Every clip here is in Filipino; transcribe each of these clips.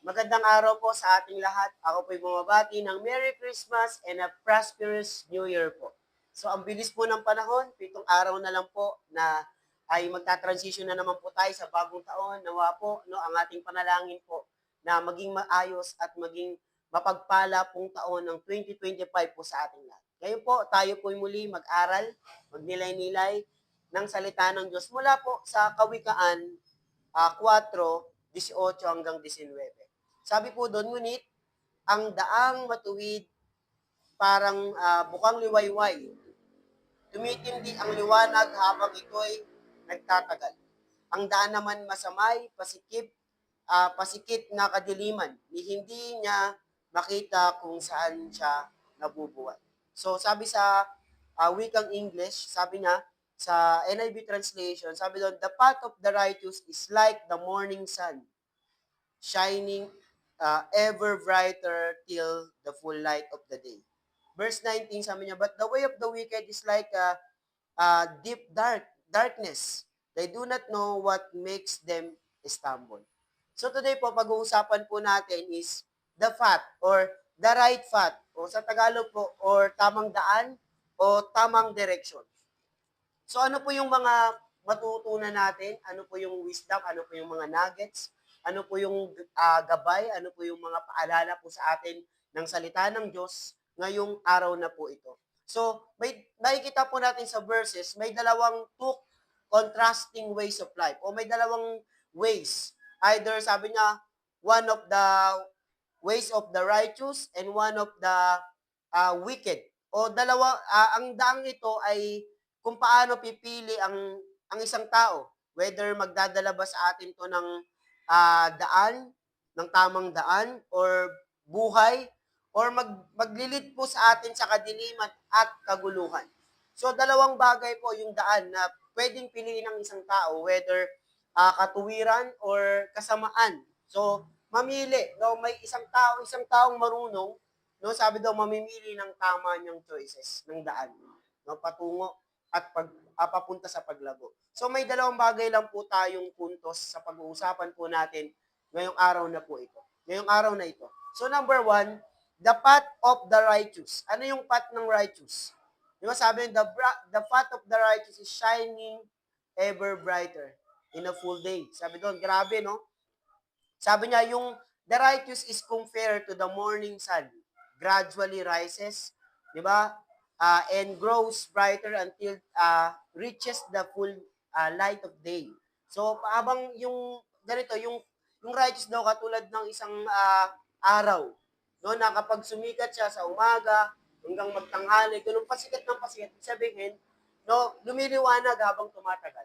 Magandang araw po sa ating lahat. Ako po'y bumabati ng Merry Christmas and a prosperous New Year po. So ang bilis po ng panahon, 7 araw na lang po na ay magta-transition na naman po tayo sa bagong taon. Nawa po, no, ang ating panalangin po na maging maayos at maging mapagpala pong taon ng 2025 po sa ating lahat. Ngayon po, tayo po'y muli mag-aral, magnilay-nilay ng salita ng Diyos mula po sa Kawikaan 4:18 hanggang 19. Sabi po doon, ngunit ang daang matuwid parang bukang liwayway. Tumitindi ang liwanag habang ito'y nagtatagal. Ang daan naman masamay, pasikip na kadiliman, ni hindi niya makita kung saan siya nabubuhay. So sabi sa wikang English, sabi niya, sa NIV translation, sabi doon, the path of the righteous is like the morning sun, shining ever brighter till the full light of the day. Verse 19, sabi niya, but the way of the wicked is like a deep darkness. They do not know what makes them stumble. So today po, pag-uusapan po natin is the path or the right path o sa Tagalog po or tamang daan o tamang direction. So ano po yung mga matutunan natin? Ano po yung wisdom? Ano po yung mga nuggets? Ano po yung gabay? Ano po yung mga paalala po sa atin ng salita ng Diyos ngayong araw na po ito? So, may nakikita po natin sa verses, may dalawang two contrasting ways of life o may dalawang ways. Either sabi niya, one of the ways of the righteous and one of the wicked. O dalawa, ang daang ito ay kung paano pipili ang isang tao, whether magdadala ba sa atin to ng daan, ng tamang daan, or buhay, or maglilid po sa atin sa kadiliman at kaguluhan. So, dalawang bagay po yung daan na pwedeng piliin ng isang tao, whether katuwiran or kasamaan. So, mamili. No? May isang taong marunong, no? Sabi daw, mamimili ng tama niyang choices, ng daan. No? Patungo at papunta sa paglago. So may dalawang bagay lang po tayong puntos sa pag-uusapan po natin ngayong araw na po ito. Ngayong araw na ito. So number one, the path of the righteous. Ano yung path ng righteous? Di ba sabi, the path of the righteous is shining ever brighter in a full day. Sabi doon, grabe no? Sabi niya, yung the righteous is compared to the morning sun. Gradually rises, di ba? And grows brighter until reaches the full light of day. So, habang yung ganito, yung righteous daw katulad ng isang araw, no, na kapag sumikat siya sa umaga hanggang magtanghali, ganun pasikat ng pasikat, sabihin, no, lumiliwanag habang tumatagal.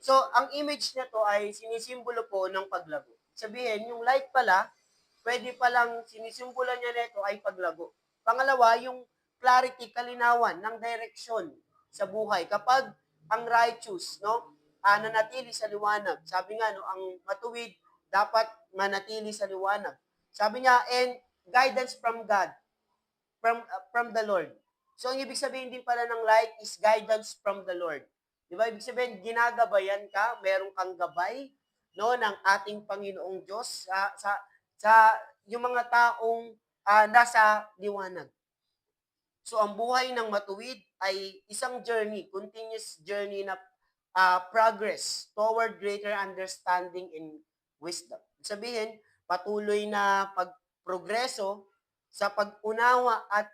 So, ang image nito ay sinisimbolo po ng paglago. Sabihin, yung light pala, pwede palang sinisimbolan niya nito ay paglago. Pangalawa, yung clarity, kalinawan ng direksyon sa buhay. Kapag ang righteous, no, nanatili sa liwanag. Sabi nga, no, ang matuwid dapat manatili sa liwanag. Sabi niya, and guidance from God, from the Lord. So, ang ibig sabihin din pala ng light is guidance from the Lord. Di ba? Ibig sabihin, ginagabayan ka, meron kang gabay, no, ng ating Panginoong Diyos sa yung mga taong nasa liwanag. So, ang buhay ng matuwid ay isang journey, continuous journey na progress toward greater understanding and wisdom. Sabihin, patuloy na pagprogreso sa pag-unawa at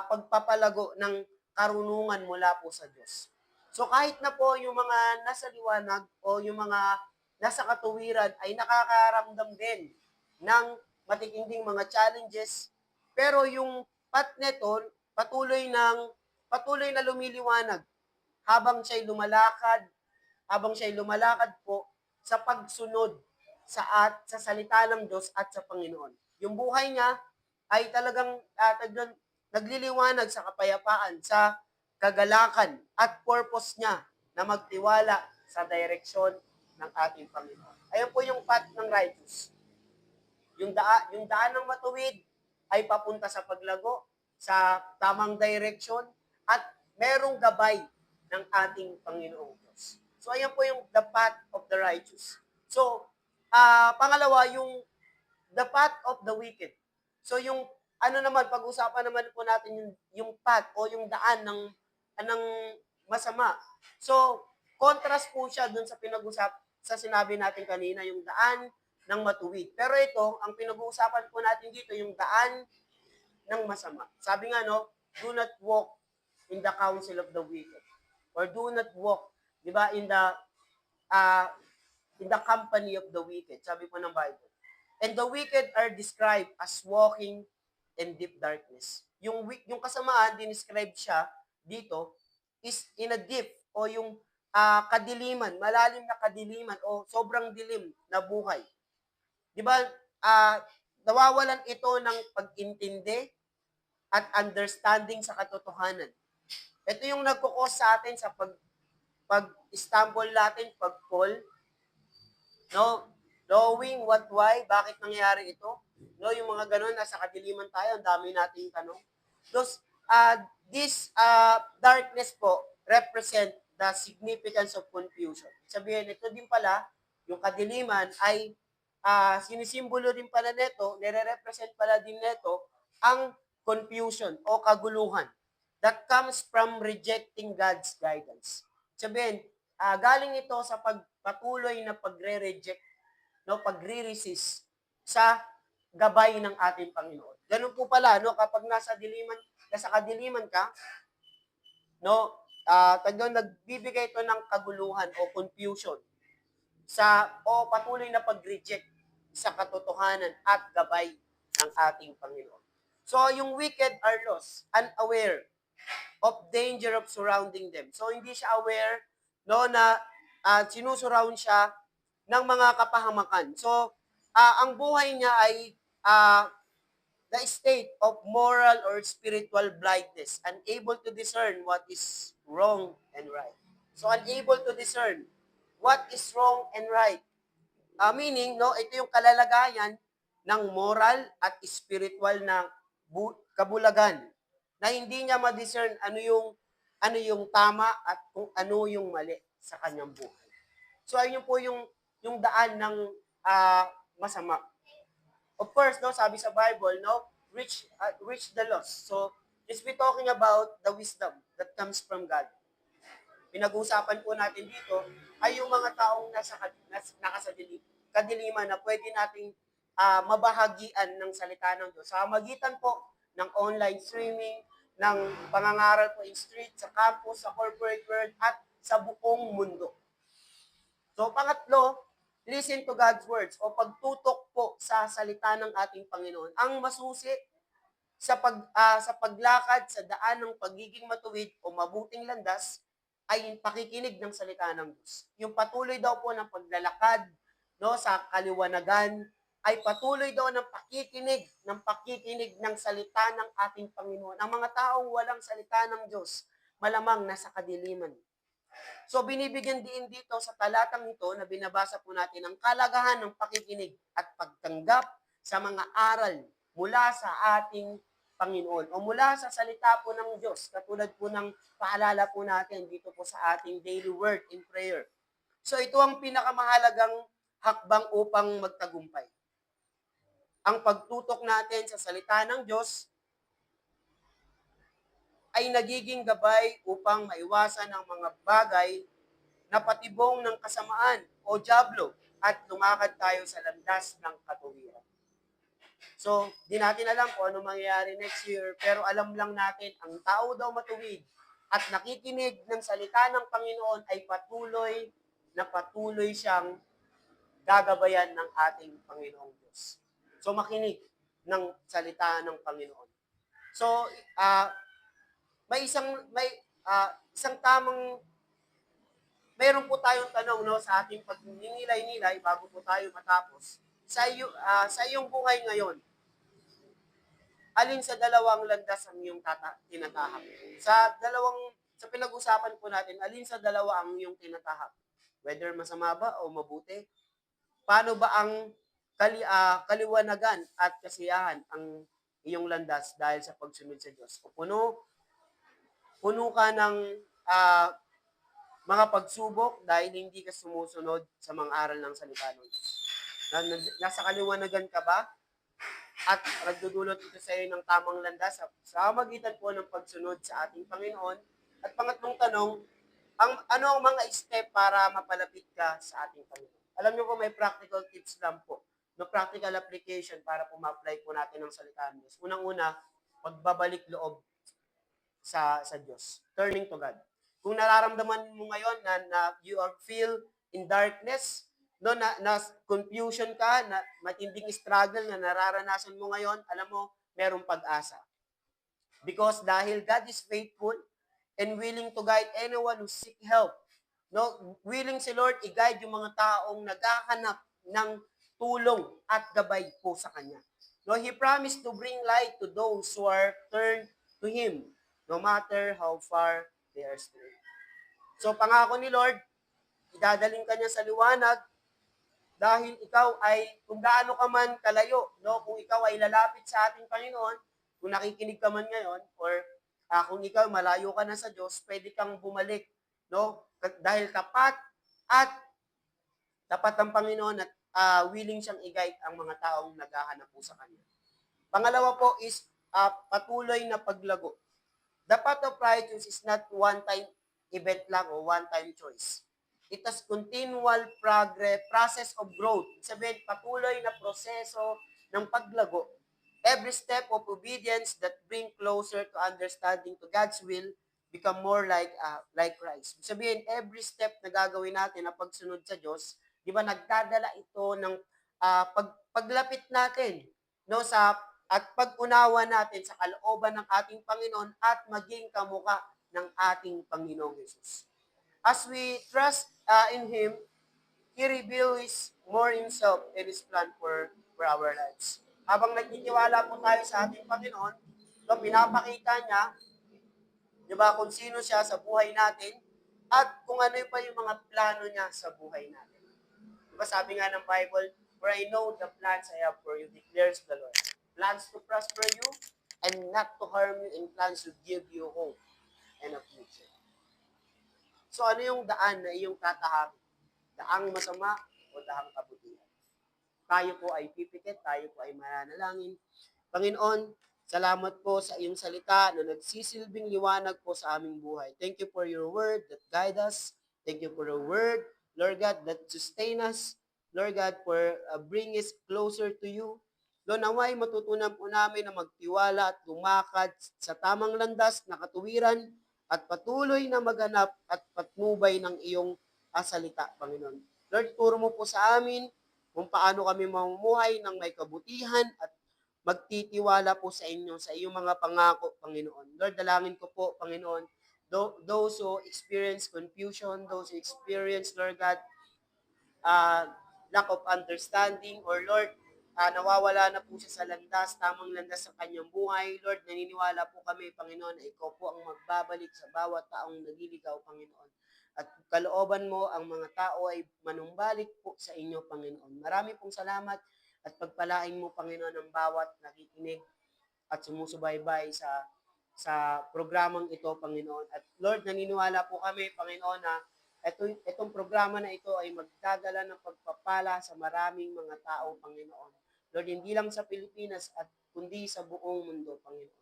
pagpapalago ng karunungan mula po sa Diyos. So kahit na po yung mga nasa liwanag o yung mga nasa katuwiran ay nakakaramdam din ng matitinding mga challenges, pero yung path neto patuloy na lumiliwanag habang siya'y lumalakad po sa pagsunod sa salita ng Diyos at sa Panginoon. Yung buhay niya ay talagang nagliliwanag sa kapayapaan, sa kagalakan at purpose niya na magtiwala sa direksyon ng ating Panginoon. Ayun po yung path ng righteous. Yung daan ng matuwid ay papunta sa paglago, sa tamang direksyon, at merong gabay ng ating Panginoong Diyos. So, ayan po yung the path of the righteous. So, pangalawa, yung the path of the wicked. So yung ano naman, pag-usapan naman po natin yung path o yung daan ng masama. So, contrast po siya dun sa sa sinabi natin kanina, yung daan ng matuwid. Pero ito, ang pinag-uusapan po natin dito, yung daan ng masama. Sabi nga, no, do not walk in the counsel of the wicked. Or do not walk, di ba, uh, in the company of the wicked. Sabi po ng Bible. And the wicked are described as walking in deep darkness. Yung kasamaan, dinescribe siya dito, is in a deep, o yung kadiliman, malalim na kadiliman, o sobrang dilim na buhay. Di ba, nawawalan ito ng pag-intindi at understanding sa katotohanan. Ito yung nagkukos sa atin sa pag-stumble natin, pag-fall, no? Knowing what, why, bakit nangyayari ito. No, yung mga ganun, nasa kadiliman tayo, ang dami nating tanong. This darkness po represent the significance of confusion. Sabihin, ito din pala, yung kadiliman ay sinisimbolo din pala nito, nire-represent pala din nito ang confusion o kaguluhan that comes from rejecting God's guidance. Sabihin, galing ito sa pagpatuloy na pagre-reject, no, pagre-resist sa gabay ng ating Panginoon. Ganun po pala, no, kapag nasa kadiliman ka, no, nagbibigay ito ng kaguluhan o confusion o patuloy na pag-reject sa katotohanan at gabay ng ating Panginoon. So, yung wicked are lost, unaware of danger of surrounding them. So, hindi siya aware, no, na sinusurround siya ng mga kapahamakan. So, ang buhay niya ay the state of moral or spiritual blindness, unable to discern what is wrong and right. So, unable to discern what is wrong and right. Meaning, no, ito yung kalalagayan ng moral at spiritual na kabulagan na hindi niya ma-discern ano yung tama at kung ano yung mali sa kanyang buhay. So ayun po yung daan ng masama. Of course, no, sabi sa Bible, no, reach the lost. So, is we talking about the wisdom that comes from God. Pinag-uusapan po natin dito ay yung mga taong kadiliman na pwede nating mabahagian ng salita ng Diyos. Sa magitan po ng online streaming, ng pangangaral po in street, sa campus, sa corporate world, at sa buong mundo. So, pangatlo, listen to God's words o pagtutok po sa salita ng ating Panginoon. Ang masusi sa paglakad sa daan ng pagiging matuwid o mabuting landas ay pakikinig ng salita ng Diyos. Yung patuloy daw po ng paglalakad, no, sa kaliwanagan ay patuloy daw ng pakikinig ng salita ng ating Panginoon. Ang mga taong walang salita ng Diyos, malamang nasa kadiliman. So binibigyan din dito sa talatang ito na binabasa po natin ang kalagahan ng pakikinig at pagtanggap sa mga aral mula sa ating Panginoon o mula sa salita po ng Diyos, katulad po ng paalala po natin dito po sa ating daily word in prayer. So ito ang pinakamahalagang hakbang upang magtagumpay. Ang pagtutok natin sa salita ng Diyos ay nagiging gabay upang maiwasan ang mga bagay na patibong ng kasamaan o diablo at lumakad tayo sa landas ng katuwiran. So, di natin alam kung ano mangyayari next year, pero alam lang natin, ang tao daw matuwid at nakikinig ng salita ng Panginoon ay patuloy siyang gagabayan ng ating Panginoong Diyos. So, makinig ng salita ng Panginoon. So, mayroon po tayong tanong, no, sa ating pagninilay-nilay bago po tayo matapos. Sa iyong buhay ngayon, alin sa dalawang landas ang iyong tinatahak? Sa pinag-usapan po natin, alin sa dalawa ang iyong tinatahak? Whether masama ba o mabuti? Paano ba ang kaliwanagan at kasiyahan ang iyong landas dahil sa pagsunod sa Diyos? O puno ka ng mga pagsubok dahil hindi ka sumusunod sa mga aral ng salita ng Diyos. Nasa kaliwanagan ka ba at nagdudulot ito sa iyo ng tamang landas sa magitan po ng pagsunod sa ating Panginoon. At pangatlong tanong, ano ang mga step para mapalapit ka sa ating Panginoon? Alam niyo po, may practical tips lang po. No practical application para po ma-apply po natin ang salita ng Diyos. Unang-una, pagbabalik loob sa Diyos. Turning to God. Kung nararamdaman mo ngayon na you are feel in darkness, no, na confusion ka, na matinding struggle na nararanasan mo ngayon, alam mo, merong pag-asa. Because dahil God is faithful and willing to guide anyone who seek help. No, willing si Lord i-guide yung mga taong naghahanap ng tulong at gabay po sa Kanya. No, He promised to bring light to those who are turned to Him, no matter how far they are strayed. So, pangako ni Lord, idadaling ka niya sa liwanag dahil ikaw ay, kung gaano ka man kalayo, no, kung ikaw ay lalapit sa ating Panginoon, kung nakikinig ka man ngayon, or kung ikaw malayo ka na sa Diyos, pwede kang bumalik, no, dahil tapat ang Panginoon at willing siyang i-guide ang mga taong naghahanap po sa Kanya. Pangalawa po is patuloy na paglago. The path of righteousness is not one-time event lang o one-time choice. It has continual process of growth. Sabihin, patuloy na proseso ng paglago. Every step of obedience that bring closer to understanding to God's will become more like Christ. Sabihin, every step na gagawin natin na pagsunod sa Diyos, di ba nagdadala ito ng paglapit natin no sa at pag-unawa natin sa kalooban ng ating Panginoon at maging kamukha ng ating Panginoong Jesus. As we trust in Him, He reveals more Himself and His plan for our lives. Habang nagtitiwala po tayo sa ating Panginoon, no, pinapakita niya, di ba, kung sino siya sa buhay natin at kung ano pa yung mga plano niya sa buhay natin. Di ba, sabi nga ng Bible, for I know the plans I have for you, declares the Lord. Plans to prosper you and not to harm you, and plans to give you hope and a future. So ano yung daan na iyong tatahakin? Daang masama o daang kabutihan? Tayo po ay pipikit, tayo po ay mananalangin. Panginoon, salamat po sa iyong salita na nagsisilbing liwanag po sa aming buhay. Thank you for your word that guide us. Thank you for your word, Lord God, that sustain us. Lord God, for bring us closer to you. Lord, naway matutunan po namin na magtiwala at lumakad sa tamang landas na katuwiran at patuloy na maghanap at patnubay ng iyong salita, Panginoon. Lord, turo mo po sa amin kung paano kami mamumuhay ng may kabutihan at magtitiwala po sa inyo, sa iyong mga pangako, Panginoon. Lord, dalangin ko po, Panginoon, those who experience confusion, those who experience, Lord God, uh, lack of understanding, or Lord, nawawala na po siya sa landas, tamang landas sa kanyang buhay. Lord, naniniwala po kami, Panginoon, na ikaw po ang magbabalik sa bawat taong naliligaw, Panginoon. At kalooban mo, ang mga tao ay manumbalik po sa inyo, Panginoon. Marami pong salamat at pagpalain mo, Panginoon, ang bawat nakikinig at sumusubaybay sa programang ito, Panginoon. At Lord, naniniwala po kami, Panginoon, na itong programa na ito ay magdadala ng pagpapala sa maraming mga tao, Panginoon. Lord, hindi lang sa Pilipinas at kundi sa buong mundo, Panginoon.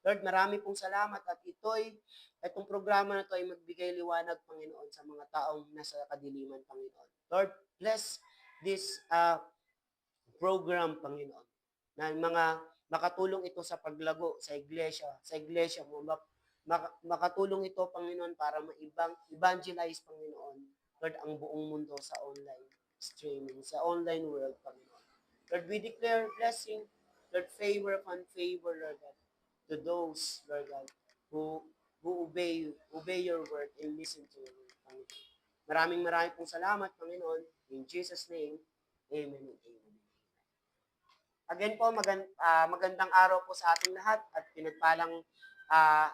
Lord, marami pong salamat at itong programa na ito ay magbigay liwanag, Panginoon, sa mga taong nasa kadiliman, Panginoon. Lord, bless this program, Panginoon, na mga makatulong ito sa paglago sa iglesia mo, makatulong ito, Panginoon, para ma-evangelize, Panginoon, Lord, ang buong mundo sa online streaming, sa online world, Panginoon. Lord, we declare blessing, Lord, favor upon favor, Lord God, to those, Lord God, who obey your word and listen to your word, Panginoon. Maraming pong salamat, Panginoon. In Jesus' name, amen and amen. Again po, magandang araw po sa ating lahat at pinagpalang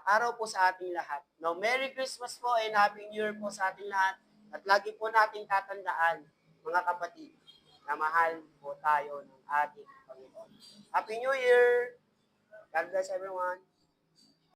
araw po sa ating lahat. No, Merry Christmas po and Happy New Year po sa ating lahat. At lagi po nating tatandaan, mga kapatid, na mahal po tayo ng ating Panginoon. Happy New Year! God bless everyone.